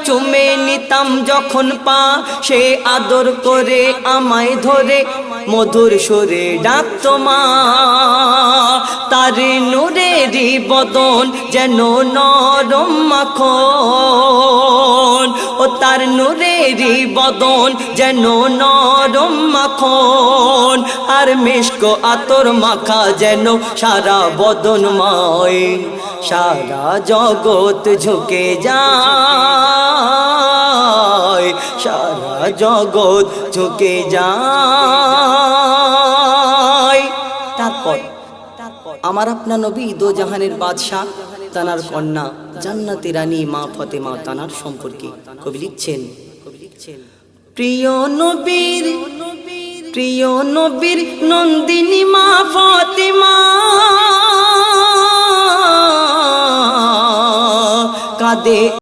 চুমে নিতাম যখন পা, সে আদর করে আমায় ধরে মধুর সুরে ডাকতো মা। তার নূরেরই বদন যেন নরম মাখন, ও তার নূরেরই বদন যেন নরম মাখন, আর মিষ্ক আতর মাখা যেন সারা বদনময়। সারা জগৎ ঝুঁকে যায়, সারা জগৎ ঝুঁকে যায়। তারপর আমার আপনা নবী দো জাহানের বাদশাহ, তানার কন্যা জান্নাতি রানী মা ফাতেমা তানার সম্পর্কে কবি লিখছেন, প্রিয় নবীর নন্দিনী মা ফাতেমা, কাঁদে